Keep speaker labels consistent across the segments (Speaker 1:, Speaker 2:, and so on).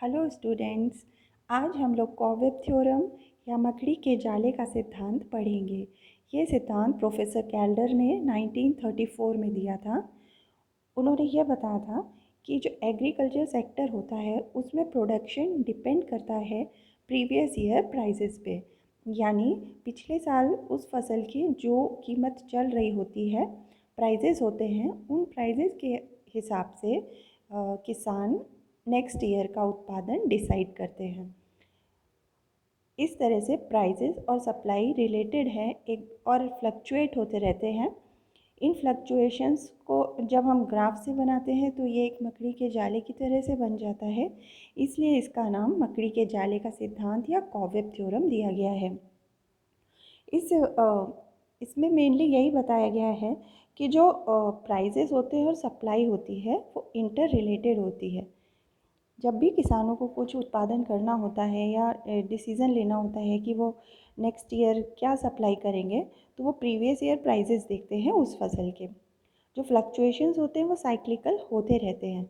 Speaker 1: Hello students. आज हम लोग कॉवेब थ्योरम या मकड़ी के जाले का सिद्धांत पढ़ेंगे। ये सिद्धांत प्रोफेसर कैल्डर ने 1934 में दिया था। उन्होंने यह बताया था कि जो एग्रीकल्चर सेक्टर होता है उसमें प्रोडक्शन डिपेंड करता है प्रीवियस ईयर प्राइसेस पे, यानी पिछले साल उस फसल की जो कीमत चल रही होती है, प्राइसेस होते हैं, उन प्राइसेस के हिसाब से किसान नेक्स्ट ईयर का उत्पादन डिसाइड करते हैं। इस तरह से प्राइसेस और सप्लाई रिलेटेड है एक और फ्लक्चुएट होते रहते हैं। इन फ्लक्चुएशंस को जब हम ग्राफ से बनाते हैं तो ये एक मकड़ी के जाले की तरह से बन जाता है, इसलिए इसका नाम मकड़ी के जाले का सिद्धांत या कॉवेब थ्योरम दिया गया है। इसमें मेनली यही बताया गया है कि जो प्राइसेस होते हैं और सप्लाई होती है वो इंटर रिलेटेड होती है। जब भी किसानों को कुछ उत्पादन करना होता है या डिसीज़न लेना होता है कि वो नेक्स्ट ईयर क्या सप्लाई करेंगे, तो वो प्रीवियस ईयर प्राइसेस देखते हैं उस फसल के। जो फ्लक्चुएशंस होते हैं वो साइक्लिकल होते रहते हैं।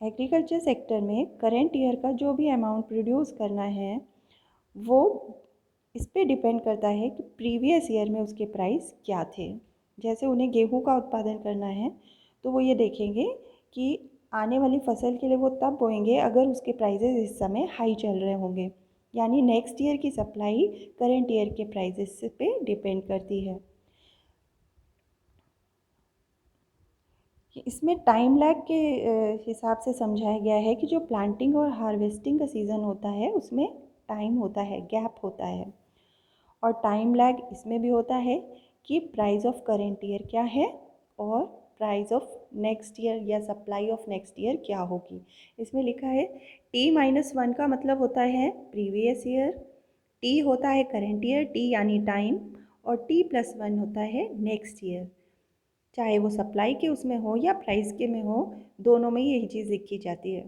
Speaker 1: एग्रीकल्चर सेक्टर में करंट ईयर का जो भी अमाउंट प्रोड्यूस करना है वो इस पे डिपेंड करता है कि प्रीवियस ईयर में उसके प्राइस क्या थे। जैसे उन्हें गेहूं का उत्पादन करना है तो वो ये देखेंगे कि आने वाली फसल के लिए वो तब बोएंगे अगर उसके प्राइसेस इस समय हाई चल रहे होंगे, यानी नेक्स्ट ईयर की सप्लाई करंट ईयर के प्राइसेस पे डिपेंड करती है। इसमें टाइम लैग के हिसाब से समझाया गया है कि जो प्लांटिंग और हार्वेस्टिंग का सीज़न होता है उसमें टाइम होता है, गैप होता है, और टाइम लैग इसमें भी होता है कि प्राइस ऑफ करेंट ईयर क्या है और प्राइस ऑफ नेक्स्ट ईयर या सप्लाई ऑफ नेक्स्ट ईयर क्या होगी। इसमें लिखा है T-1 का मतलब होता है प्रीवियस ईयर, T होता है करेंट ईयर, T यानी टाइम, और T+1 होता है नेक्स्ट ईयर। चाहे वो सप्लाई के उसमें हो या प्राइस के में हो, दोनों में यही चीज़ लिखी जाती है।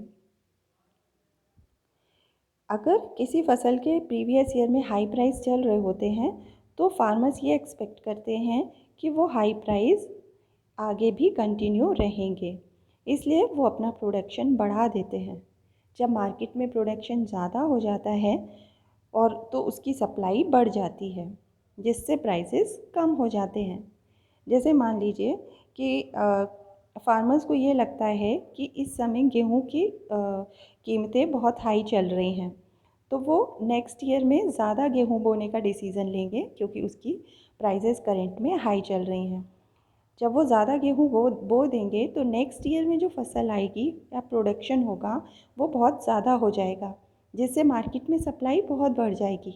Speaker 1: अगर किसी फसल के प्रीवियस ईयर में हाई प्राइस चल रहे होते हैं तो फार्मर्स ये एक्सपेक्ट करते हैं कि वो हाई प्राइस आगे भी कंटिन्यू रहेंगे, इसलिए वो अपना प्रोडक्शन बढ़ा देते हैं। जब मार्केट में प्रोडक्शन ज़्यादा हो जाता है और तो उसकी सप्लाई बढ़ जाती है, जिससे प्राइसेस कम हो जाते हैं। जैसे मान लीजिए कि फार्मर्स को ये लगता है कि इस समय गेहूं की कीमतें बहुत हाई चल रही हैं, तो वो नेक्स्ट ईयर में ज़्यादा गेहूं बोने का डिसीज़न लेंगे क्योंकि उसकी प्राइसेस करंट में हाई चल रही हैं। जब वो ज़्यादा गेहूं बो देंगे तो नेक्स्ट ईयर में जो फसल आएगी या प्रोडक्शन होगा वो बहुत ज़्यादा हो जाएगा, जिससे मार्केट में सप्लाई बहुत बढ़ जाएगी।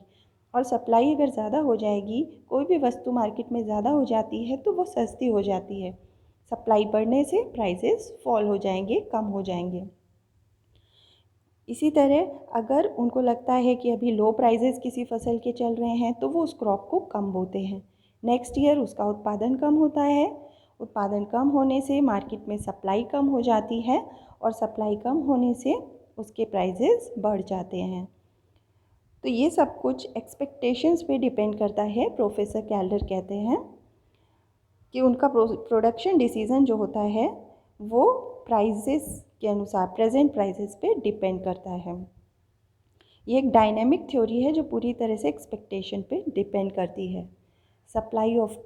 Speaker 1: और सप्लाई अगर ज़्यादा हो जाएगी, कोई भी वस्तु मार्केट में ज़्यादा हो जाती है तो वो सस्ती हो जाती है। सप्लाई बढ़ने से प्राइसेस फॉल हो जाएंगे, कम हो जाएंगे। इसी तरह अगर उनको लगता है कि अभी लो प्राइसेस किसी फसल के चल रहे हैं तो वो उस क्रॉप को कम बोते हैं। नेक्स्ट ईयर उसका उत्पादन कम होता है। उत्पादन कम होने से मार्केट में सप्लाई कम हो जाती है और सप्लाई कम होने से उसके प्राइसेस बढ़ जाते हैं। तो ये सब कुछ एक्सपेक्टेशंस पे डिपेंड करता है। प्रोफेसर कैल्डर कहते हैं कि उनका प्रोडक्शन डिसीज़न जो होता है वो प्राइसेस के अनुसार प्रेजेंट प्राइसेस पे डिपेंड करता है। ये एक डायनेमिक थ्योरी है जो पूरी तरह से एक्सपेक्टेशन पे डिपेंड करती है। Supply of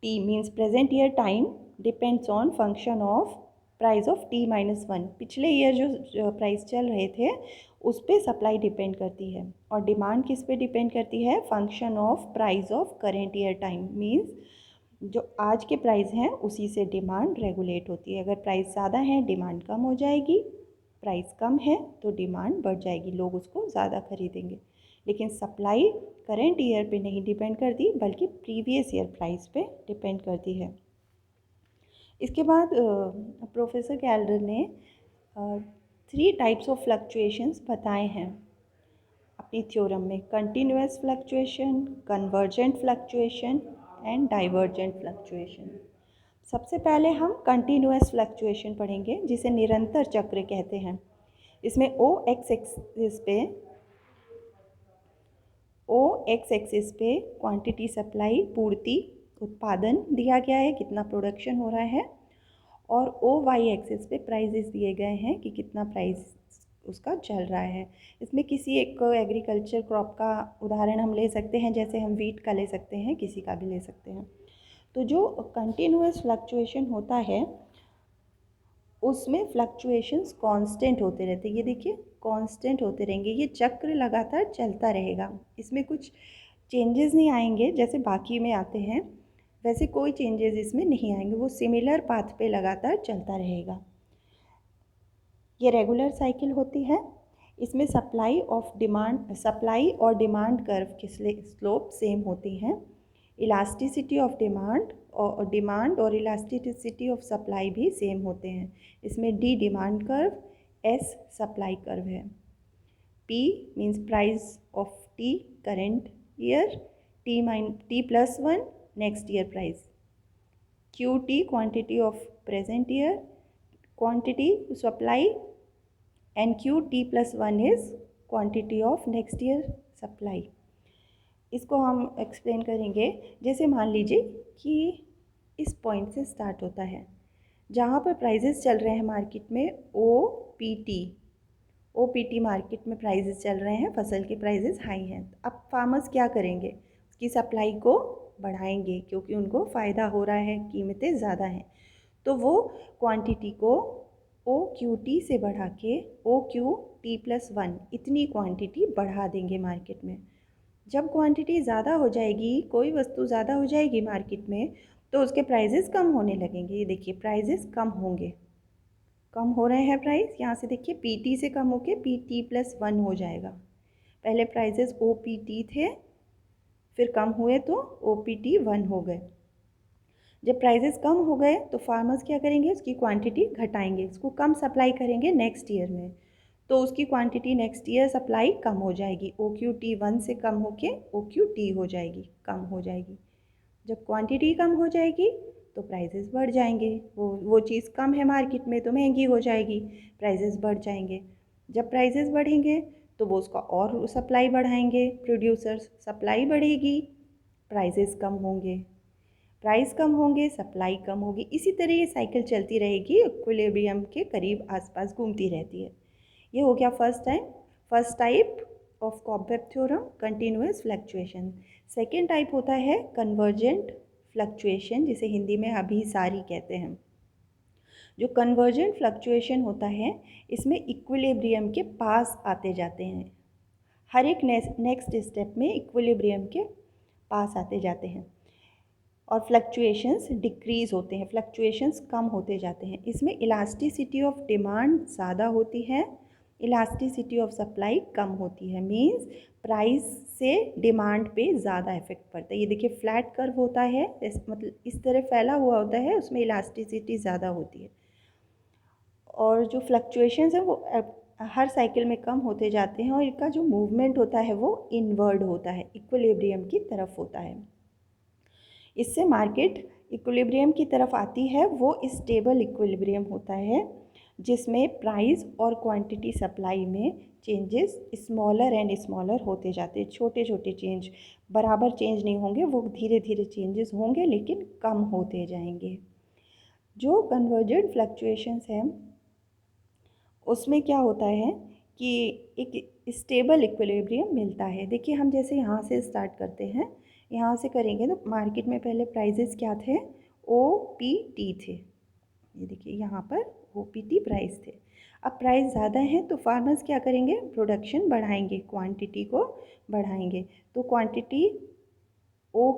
Speaker 1: T means present year time depends on function of price of T-1। पिछले ईयर जो प्राइस चल रहे थे उस पर सप्लाई डिपेंड करती है, और डिमांड किस पे डिपेंड करती है? Function of price of current year time means जो आज के प्राइस हैं उसी से डिमांड रेगुलेट होती है। अगर प्राइस ज़्यादा है डिमांड कम हो जाएगी, प्राइस कम है तो डिमांड बढ़ जाएगी, लोग उसको ज़्यादा खरीदेंगे। लेकिन सप्लाई करेंट ईयर पे नहीं डिपेंड करती बल्कि प्रीवियस ईयर प्राइस पे डिपेंड करती है। इसके बाद प्रोफेसर कैल्डर ने 3 टाइप्स ऑफ फ्लक्चुएशंस बताए हैं अपनी थ्योरम में: continuous fluctuation, convergent fluctuation and divergent fluctuation. सबसे पहले हम कंटिन्यूस फ्लक्चुएशन पढ़ेंगे जिसे निरंतर चक्र कहते हैं। इसमें ओ एक्स एक्सिस पे क्वांटिटी सप्लाई पूर्ति उत्पादन दिया गया है, कितना प्रोडक्शन हो रहा है, और ओ वाई एक्सिस पे प्राइजेस दिए गए हैं कि कितना प्राइस उसका चल रहा है। इसमें किसी एक एग्रीकल्चर क्रॉप का उदाहरण हम ले सकते हैं, जैसे हम वीट का ले सकते हैं, किसी का भी ले सकते हैं। तो जो कंटिन्यूअस फ्लक्चुएशन होता है उसमें फ्लक्चुएशंस कांस्टेंट होते रहते हैं। ये देखिए कांस्टेंट होते रहेंगे, ये चक्र लगातार चलता रहेगा, इसमें कुछ चेंजेस नहीं आएंगे जैसे बाकी में आते हैं, वैसे कोई चेंजेस इसमें नहीं आएंगे, वो सिमिलर पाथ पे लगातार चलता रहेगा। ये रेगुलर साइकिल होती है। इसमें सप्लाई और डिमांड कर्व की स्लोप सेम होती हैं। इलास्टिसिटी ऑफ डिमांड और इलास्टिसिटी ऑफ सप्लाई भी सेम होते हैं। इसमें D demand curve, S supply curve है। P means price of T current year, T plus one next year price. Q T quantity of present year, quantity supply, and Q T plus one is quantity of next year supply. इसको हम explain करेंगे। जैसे मान लीजिए कि इस point से start होता है जहाँ पर प्राइजेस चल रहे हैं मार्केट में ओ पी टी मार्केट में प्राइजेस चल रहे हैं, फसल के प्राइजेस हाई हैं। अब फार्मर्स क्या करेंगे, उसकी सप्लाई को बढ़ाएंगे क्योंकि उनको फ़ायदा हो रहा है, कीमतें ज़्यादा हैं, तो वो क्वांटिटी को ओ क्यू टी से बढ़ा के O Q T plus one इतनी क्वांटिटी बढ़ा देंगे मार्केट में। जब क्वांटिटी ज़्यादा हो जाएगी, कोई वस्तु ज़्यादा हो जाएगी मार्केट में, तो उसके प्राइजेस कम होने लगेंगे। ये देखिए प्राइजेस कम होंगे, कम हो रहे हैं प्राइस। यहाँ से देखिए पी टी से कम होके पी टी प्लस वन हो जाएगा। पहले प्राइजेस ओ पी टी थे, फिर कम हुए तो ओ पी टी वन हो गए। जब प्राइजेस कम हो गए तो फार्मर्स क्या करेंगे, उसकी क्वांटिटी घटाएंगे, उसको कम सप्लाई करेंगे नेक्स्ट ईयर में, तो उसकी क्वांटिटी नेक्स्ट ईयर सप्लाई कम हो जाएगी, ओ क्यू टी वन से कम होके ओ क्यू टी हो जाएगी, कम हो जाएगी। जब क्वांटिटी कम हो जाएगी तो प्राइजेस बढ़ जाएंगे, वो चीज़ कम है मार्केट में तो महंगी हो जाएगी, प्राइजेस बढ़ जाएंगे। जब प्राइजेस बढ़ेंगे तो वो उसका और सप्लाई बढ़ाएंगे प्रोड्यूसर्स, सप्लाई बढ़ेगी, प्राइजेस कम होंगे, प्राइस कम होंगे, सप्लाई कम होगी। इसी तरह ये साइकिल चलती रहेगी, इक्विलिब्रियम के करीब आसपास घूमती रहती है। ये हो गया first type of cobweb theorem, continuous fluctuation. Second type होता है कन्वर्जेंट फ्लक्चुएशन, जिसे हिंदी में अभिसारी कहते हैं। जो कन्वर्जेंट फ्लक्चुएशन होता है इसमें इक्विलिब्रियम के पास आते जाते हैं, हर एक नेक्स्ट स्टेप में इक्विलिब्रियम के पास आते जाते हैं और फ्लक्चुएशंस डिक्रीज़ होते हैं, फ्लक्चुएशंस कम होते जाते हैं। इसमें इलास्टिसिटी ऑफ डिमांड ज़्यादा होती है, इलास्टिसिटी ऑफ सप्लाई कम होती है। मींस प्राइस से डिमांड पे ज़्यादा इफेक्ट पड़ता है। ये देखिए फ्लैट कर्व होता है, मतलब इस तरह फैला हुआ होता है, उसमें इलास्टिसिटी ज़्यादा होती है। और जो फ्लक्चुएशंस हैं वो हर साइकिल में कम होते जाते हैं और इनका जो मूवमेंट होता है वो इनवर्ड होता है, इक्विलिब्रियम की तरफ होता है। इससे मार्केट इक्विलिब्रियम की तरफ आती है, वो स्टेबल इक्विलिब्रियम होता है जिसमें प्राइस और क्वांटिटी सप्लाई में चेंजेस स्मॉलर एंड स्मॉलर होते जाते हैं। छोटे छोटे चेंज, बराबर चेंज नहीं होंगे, वो धीरे धीरे चेंजेस होंगे लेकिन कम होते जाएंगे। जो कन्वर्जेंट फ्लक्चुएशंस हैं उसमें क्या होता है कि एक स्टेबल इक्विलिब्रियम मिलता है। देखिए हम जैसे यहाँ से स्टार्ट करते हैं, यहाँ से करेंगे तो मार्केट में पहले प्राइजेस क्या थे, ओ पी टी थे। ये देखिए यहाँ पर ओ पी टी प्राइस थे। अब प्राइस ज़्यादा है तो फार्मर्स क्या करेंगे, प्रोडक्शन बढ़ाएंगे, क्वांटिटी को बढ़ाएंगे। तो क्वांटिटी ओ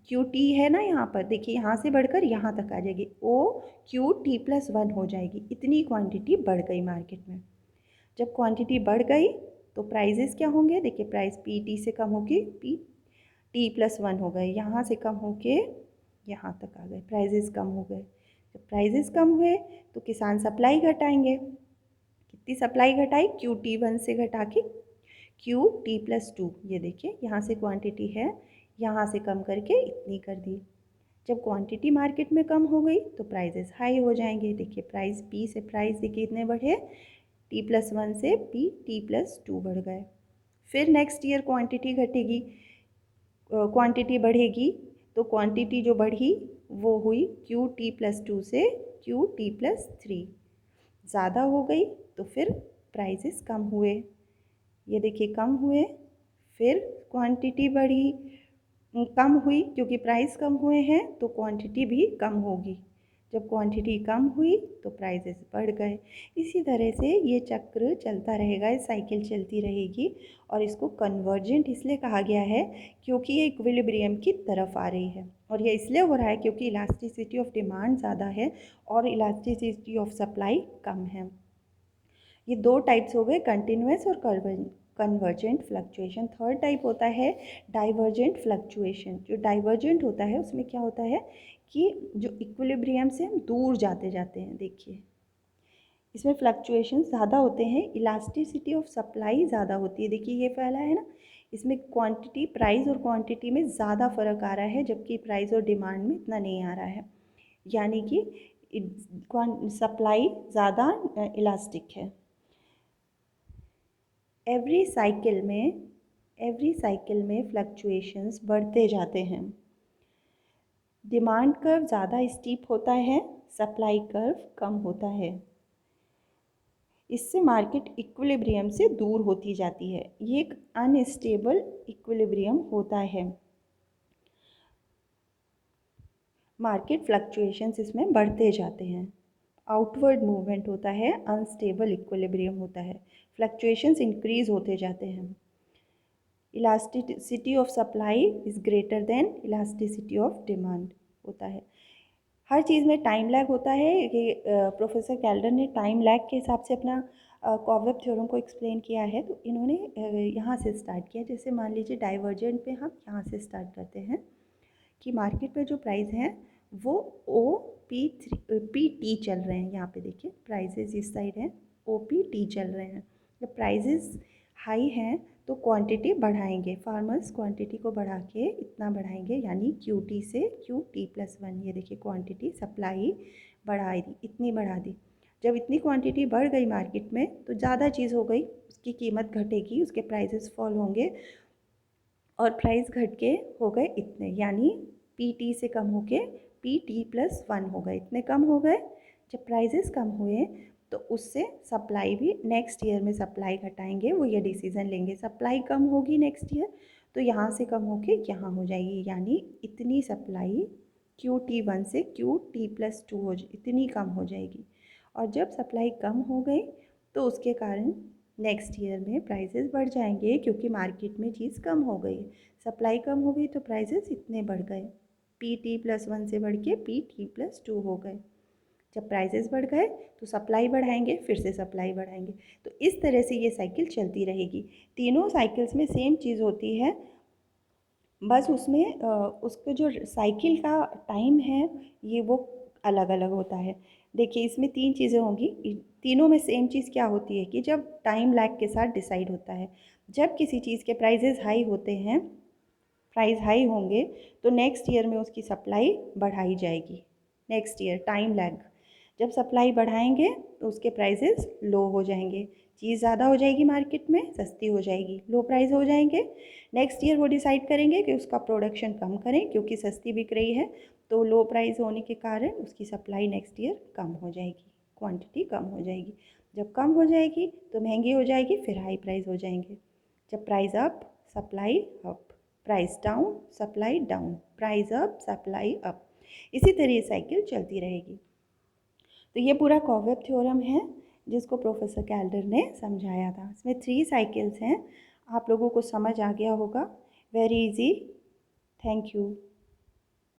Speaker 1: क्यू टी है ना, यहाँ पर देखिए यहाँ से बढ़कर यहाँ तक आ जाएगी, O Q T plus one हो जाएगी। इतनी क्वांटिटी बढ़ गई मार्केट में। जब क्वांटिटी बढ़ गई तो प्राइजेस क्या होंगे, देखिए प्राइस पी टी से कम होके पी टी प्लस वन हो गए, यहाँ से कम होके यहाँ तक आ गए, प्राइजेस कम हो गए। जब प्राइजेस कम हुए तो किसान सप्लाई घटाएंगे। कितनी सप्लाई घटाई, क्यू टी वन से घटा के क्यू टी प्लस टू। ये देखिए यहाँ से क्वांटिटी है, यहाँ से कम करके इतनी कर दी। जब क्वांटिटी मार्केट में कम हो गई तो प्राइजेस हाई हो जाएंगे। देखिए प्राइस पी से प्राइस देखिए इतने बढ़े, टी प्लस वन से पी टी प्लस टू बढ़ गए। फिर नेक्स्ट ईयर क्वांटिटी घटेगी, क्वांटिटी बढ़ेगी, तो क्वांटिटी जो बढ़ी वो हुई क्यू टी प्लस टू से QT+3। ज़्यादा हो गई तो फिर प्राइसेस कम हुए, ये देखिए कम हुए, फिर क्वांटिटी बढ़ी, कम हुई क्योंकि प्राइस कम हुए हैं तो क्वांटिटी भी कम होगी। जब क्वांटिटी कम हुई तो प्राइसेस बढ़ गए। इसी तरह से ये चक्र चलता रहेगा, ये साइकिल चलती रहेगी। और इसको कन्वर्जेंट इसलिए कहा गया है क्योंकि ये इक्विलिब्रियम की तरफ आ रही है। और ये इसलिए हो रहा है क्योंकि इलास्टिसिटी ऑफ डिमांड ज़्यादा है और इलास्टिसिटी ऑफ सप्लाई कम है। ये दो टाइप्स हो गए, कंटिन्यूस और कन्वर्जेंट फ्लक्चुएशन। थर्ड टाइप होता है डाइवर्जेंट फ्लक्चुएशन। जो डाइवर्जेंट होता है उसमें क्या होता है कि जो इक्विलिब्रियम से हम दूर जाते जाते हैं। देखिए इसमें फ्लक्चुएशन ज़्यादा होते हैं, इलास्टिसिटी ऑफ सप्लाई ज़्यादा होती है। देखिए ये फैला है ना, इसमें क्वांटिटी, प्राइस और क्वांटिटी में ज़्यादा फ़र्क आ रहा है, जबकि प्राइस और डिमांड में इतना नहीं आ रहा है। यानी कि सप्लाई ज़्यादा इलास्टिक है। एवरी साइकिल में फ्लक्चुएशंस बढ़ते जाते हैं। डिमांड कर्व ज़्यादा स्टीप होता है, सप्लाई कर्व कम होता है। इससे मार्केट इक्विलिब्रियम से दूर होती जाती है। ये एक अनस्टेबल इक्विलिब्रियम होता है। मार्केट फ्लक्चुएशंस इसमें बढ़ते जाते हैं। आउटवर्ड मूवमेंट होता है, अनस्टेबल इक्विलिब्रियम होता है। फ्लक्चुएशंस इंक्रीज होते जाते हैं। Elasticity of supply is greater than elasticity of demand होता है। हर चीज़ में टाइम लैग होता है कि प्रोफेसर कैल्डर ने टाइम लैग के हिसाब से अपना कॉवेब थ्योरम को एक्सप्लेन किया है। तो इन्होंने यहाँ से स्टार्ट किया। जैसे मान लीजिए डाइवर्जेंट पे हम यहाँ से स्टार्ट करते हैं कि मार्केट में जो प्राइस हैं वो OP3 चल रहे हैं। यहाँ पे देखिए प्राइसेस इस साइड हैं, OP चल रहे हैं। जब प्राइसेस हाई हैं तो क्वांटिटी बढ़ाएंगे, फार्मर्स क्वांटिटी को बढ़ा के इतना बढ़ाएंगे, यानी QT से QT+1। ये देखिए क्वांटिटी सप्लाई बढ़ा दी, इतनी बढ़ा दी। जब इतनी क्वांटिटी बढ़ गई मार्केट में तो ज़्यादा चीज़ हो गई, उसकी कीमत घटेगी, उसके प्राइसेस फॉल होंगे और प्राइस घट के हो गए इतने, यानी PT से कम होके PT+1 हो गए, इतने कम हो गए। जब प्राइसेस कम हुए तो उससे सप्लाई भी, नेक्स्ट ईयर में सप्लाई घटाएंगे, वो ये डिसीज़न लेंगे। सप्लाई कम होगी नेक्स्ट ईयर तो यहाँ से कम होके यहाँ हो जाएगी, यानी इतनी सप्लाई QT1 से QT+2 इतनी कम हो जाएगी। और जब सप्लाई कम हो गई तो उसके कारण नेक्स्ट ईयर में प्राइसेस बढ़ जाएंगे, क्योंकि मार्केट में चीज़ कम हो गई, सप्लाई कम हो गई तो प्राइसेस इतने बढ़ गए, PT+1 से बढ़ के PT+2 हो गए। जब प्राइसेस बढ़ गए तो सप्लाई बढ़ाएंगे, फिर से सप्लाई बढ़ाएंगे। तो इस तरह से ये साइकिल चलती रहेगी। तीनों साइकिल्स में सेम चीज़ होती है, बस उसमें उसका जो साइकिल का टाइम है ये वो अलग अलग होता है। देखिए इसमें तीन चीज़ें होंगी, तीनों में सेम चीज़ क्या होती है कि जब टाइम लैग के साथ डिसाइड होता है। जब किसी चीज़ के प्राइसेस हाई होते हैं, प्राइस हाई होंगे तो नेक्स्ट ईयर में उसकी सप्लाई बढ़ाई जाएगी। नेक्स्ट ईयर टाइम लैग, जब सप्लाई बढ़ाएंगे तो उसके प्राइसेस लो हो जाएंगे, चीज़ ज़्यादा हो जाएगी मार्केट में, सस्ती हो जाएगी, लो प्राइस हो जाएंगे। नेक्स्ट ईयर वो डिसाइड करेंगे कि उसका प्रोडक्शन कम करें क्योंकि सस्ती बिक रही है, तो लो प्राइस होने के कारण उसकी सप्लाई नेक्स्ट ईयर कम हो जाएगी, क्वांटिटी कम हो जाएगी। जब कम हो जाएगी तो महंगी हो जाएगी, फिर हाई प्राइस हो जाएंगे। जब price up, supply up, price down, supply down, price up, supply up, इसी तरह ये साइकिल चलती रहेगी। तो ये पूरा कॉवेब थ्योरम है जिसको प्रोफेसर कैल्डर ने समझाया था। इसमें 3 साइकिल्स हैं, आप लोगों को समझ आ गया होगा, वेरी इजी। Thank you.